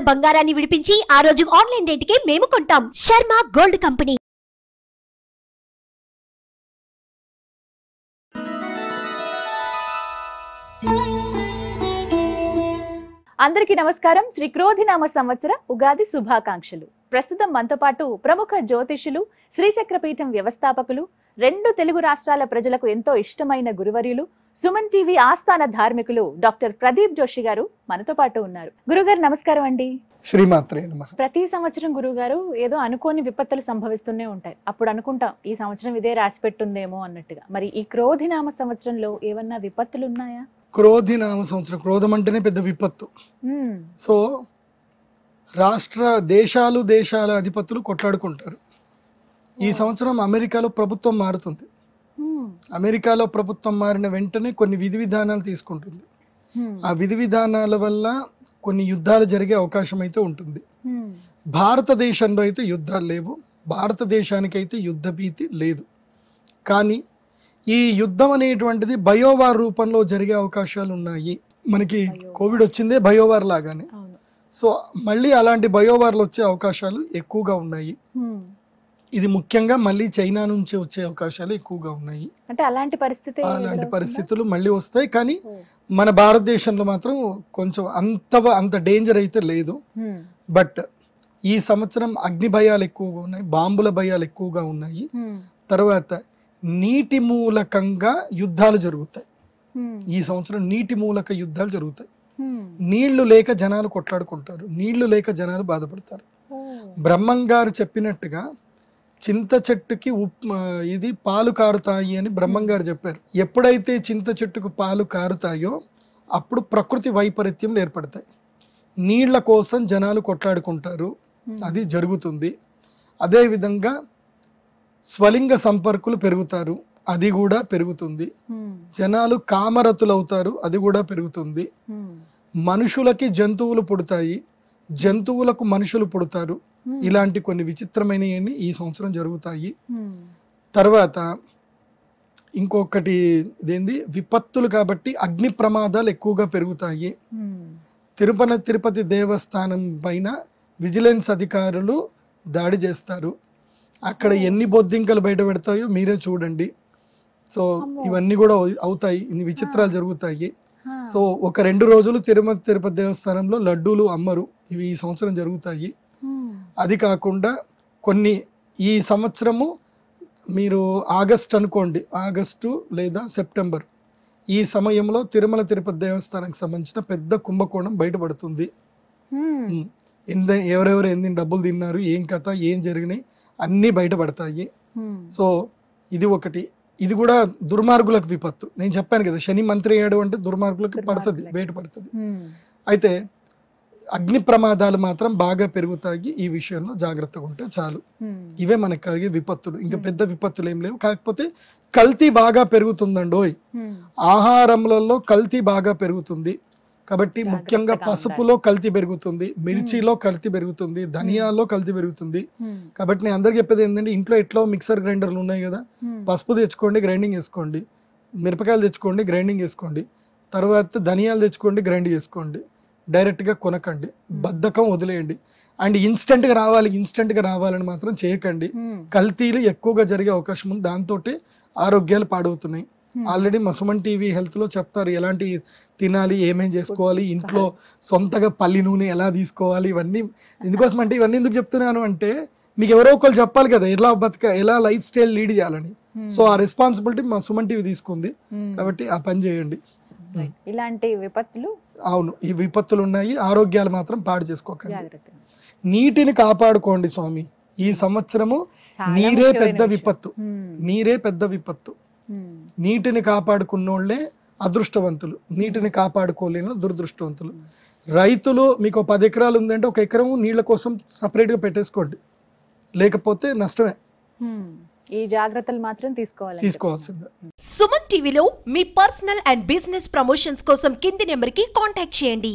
ఉన్న బంగారాన్ని విడిపించి ఆ రోజు ఆన్లైన్ రేటుకే మేము కొంటాం. Sharma gold company. అందరికీ నమస్కారం. శ్రీ క్రోధినామ సంవత్సర ఉగాది శుభాకాంక్షలు. ప్రస్తుతం మనతో పాటు ప్రముఖ జ్యోతిషులు, శ్రీచక్రపీఠం వ్యవస్థాపకులు, 2 తెలుగు రాష్ట్రాల ప్రజలకు ఎంతో ఇష్టమైన గురువర్యులు, సుమన్ టీవీ ఆస్థాన ధార్మికులు డాక్టర్ ప్రదీప్ జోషి గారు మనతో పాటు ఉన్నారు. గురుగారు నమస్కారం అండి. శ్రీమాత్రే నమః. ప్రతి సంవత్సరం గురుగారు ఏదో అనుకోని విపత్తులు సంభవిస్తూనే ఉంటాయి. అప్పుడు అనుకుంటాం ఈ సంవత్సరం ఇదే రాసి పెట్టుందేమో అన్నట్టుగా. మరి ఈ క్రోధినామ సంవత్సరంలో ఏమన్నా విపత్తులు ఉన్నాయా? క్రోధినామ సంవత్సరం, క్రోధం అంటేనే పెద్ద విపత్తు. సో దేశాల అధిపతులు కొట్లాడుకుంటారు. ఈ సంవత్సరం అమెరికాలో ప్రభుత్వం మారుతుంది. అమెరికాలో ప్రభుత్వం మారిన వెంటనే కొన్ని విధి విధానాలు తీసుకుంటుంది. ఆ విధి విధానాల వల్ల కొన్ని యుద్ధాలు జరిగే అవకాశం అయితే ఉంటుంది. భారతదేశంలో అయితే యుద్ధాలు లేవు, భారతదేశానికి అయితే యుద్ధ భీతి లేదు. కానీ ఈ యుద్ధం అనేటువంటిది బయోవార్ రూపంలో జరిగే అవకాశాలు ఉన్నాయి. మనకి కోవిడ్ వచ్చిందే బయోవార్ లాగానే. సో మళ్ళీ అలాంటి బయోవార్లు వచ్చే అవకాశాలు ఎక్కువగా ఉన్నాయి. ఇది ముఖ్యంగా మళ్ళీ చైనా నుంచి వచ్చే అవకాశాలు ఎక్కువగా ఉన్నాయి. అంటే అలాంటి పరిస్థితులు మళ్ళీ వస్తాయి. కానీ మన భారతదేశంలో మాత్రం కొంచెం అంత డేంజర్ అయితే లేదు. బట్ ఈ సంవత్సరం అగ్ని భయాలు ఎక్కువగా ఉన్నాయి, బాంబుల భయాలు ఎక్కువగా ఉన్నాయి. తర్వాత నీటి మూలకంగా యుద్ధాలు జరుగుతాయి. ఈ సంవత్సరం నీటి మూలక యుద్ధాలు జరుగుతాయి. నీళ్లు లేక జనాలు కొట్లాడుకుంటారు, నీళ్లు లేక జనాలు బాధపడతారు. బ్రహ్మం గారు చెప్పినట్టుగా చింత చెట్టుకి ఇది పాలు కారుతాయి అని బ్రహ్మం గారు చెప్పారు. ఎప్పుడైతే చింత చెట్టుకు పాలు కారుతాయో అప్పుడు ప్రకృతి వైపరీత్యం ఏర్పడతాయి. నీళ్ల కోసం జనాలు కొట్లాడుకుంటారు, అది జరుగుతుంది. అదేవిధంగా స్వలింగ సంపర్కులు పెరుగుతారు, అది కూడా పెరుగుతుంది. జనాలు కామరతులు అవుతారు, అది కూడా పెరుగుతుంది. మనుషులకి జంతువులు పుడతాయి, జంతువులకు మనుషులు పుడతారు. ఇలాంటి కొన్ని విచిత్రమైనవి ఈ సంవత్సరం జరుగుతాయి. తర్వాత ఇంకొకటి ఇదేంది, విపత్తులు కాబట్టి అగ్ని ప్రమాదాలు ఎక్కువగా పెరుగుతాయి. తిరుపతి దేవస్థానం పైన విజిలెన్స్ అధికారులు దాడి చేస్తారు. అక్కడ ఎన్ని బొద్దింకలు బయట పెడతాయో మీరే చూడండి. సో ఇవన్నీ కూడా అవుతాయి, ఇన్ని విచిత్రాలు జరుగుతాయి. సో ఒక 2 రోజులు తిరుపతి దేవస్థానంలో లడ్డూలు అమ్మరు, ఇవి ఈ సంవత్సరం జరుగుతాయి. అది కాకుండా కొన్ని ఈ సంవత్సరము మీరు ఆగస్ట్ అనుకోండి, ఆగస్టు లేదా సెప్టెంబర్, ఈ సమయంలో తిరుపతి దేవస్థానానికి సంబంధించిన పెద్ద కుంభకోణం బయటపడుతుంది. ఎవరెవరు ఎన్ని డబ్బులు తిన్నారు, ఏం కథ, ఏం జరిగినాయి అన్నీ బయటపడతాయి. సో ఇది ఒకటి. ఇది కూడా దుర్మార్గులకు విపత్తు. నేను చెప్పాను కదా, శని మంత్రి అయ్యాడు అంటే దుర్మార్గులకు పడుతుంది, బయటపడుతుంది. అయితే అగ్ని ప్రమాదాలు మాత్రం బాగా పెరుగుతాయి. ఈ విషయంలో జాగ్రత్తగా ఉంటే చాలు. ఇవే మనకు కలిగే విపత్తులు, ఇంకా పెద్ద విపత్తులు ఏం లేవు. కాకపోతే కల్తీ బాగా పెరుగుతుందండోయ్. ఆహారంలో కల్తీ బాగా పెరుగుతుంది కాబట్టి ముఖ్యంగా పసుపులో కల్తీ పెరుగుతుంది, మిర్చిలో కల్తీ పెరుగుతుంది, ధనియాల్లో కల్తీ పెరుగుతుంది. కాబట్టి నేను అందరికి చెప్పేది ఏంటంటే, ఇంట్లో ఎట్లా మిక్సర్ గ్రైండర్లు ఉన్నాయి కదా, పసుపు తెచ్చుకోండి, గ్రైండింగ్ వేసుకోండి. మిరపకాయలు తెచ్చుకోండి, గ్రైండింగ్ వేసుకోండి. తర్వాత ధనియాలు తెచ్చుకోండి, గ్రైండ్ చేసుకోండి. డైరెక్ట్గా కొనకండి, బద్ధకం వదిలేయండి. అండ్ ఇన్స్టెంట్గా రావాలని మాత్రం చేయకండి. కల్తీలు ఎక్కువగా జరిగే అవకాశం ఉంది, దాంతో ఆరోగ్యాలు పాడవుతున్నాయి. ఆల్రెడీ మా సుమన్ టీవీ హెల్త్ లో చెప్తారు ఎలాంటి తినాలి, ఏమేం చేసుకోవాలి, ఇంట్లో సొంతగా పల్లి నూనె ఎలా తీసుకోవాలి. ఇవన్నీ ఎందుకోసం అంటే, ఇవన్నీ ఎందుకు చెప్తున్నాను అంటే, మీకు ఎవరో ఒకరు చెప్పాలి కదా ఎలా లైఫ్ స్టైల్ లీడ్ చేయాలని. సో ఆ రెస్పాన్సిబిలిటీ మా సుమన్ టీవీ తీసుకుంది, కాబట్టి ఆ పని చేయండి. ఇలాంటి విపత్తులు, అవును, ఈ విపత్తులు ఉన్నాయి. ఆరోగ్యాలు మాత్రం పాడు చేసుకోకండి. నీటిని కాపాడుకోండి స్వామి. ఈ సంవత్సరము నీరే పెద్ద విపత్తు. నీటిని కాపాడుకున్నోళ్లే అదృష్టవంతులు, నీటిని కాపాడుకోలేని దురదృష్టవంతులు. రైతులు మీకు 10 ఎకరాలు ఉందంటే 1 ఎకరం నీళ్ల కోసం సపరేట్ గా పెట్టేసుకోండి, లేకపోతే నష్టమే. ఈ జాగ్రత్తలు మాత్రం తీసుకోవాల్సిందే. సుమన్ టీవీలో మీ పర్సనల్ అండ్ బిజినెస్ ప్రమోషన్స్ కోసం కింది నెంబర్ కి కాంటాక్ట్ చేయండి.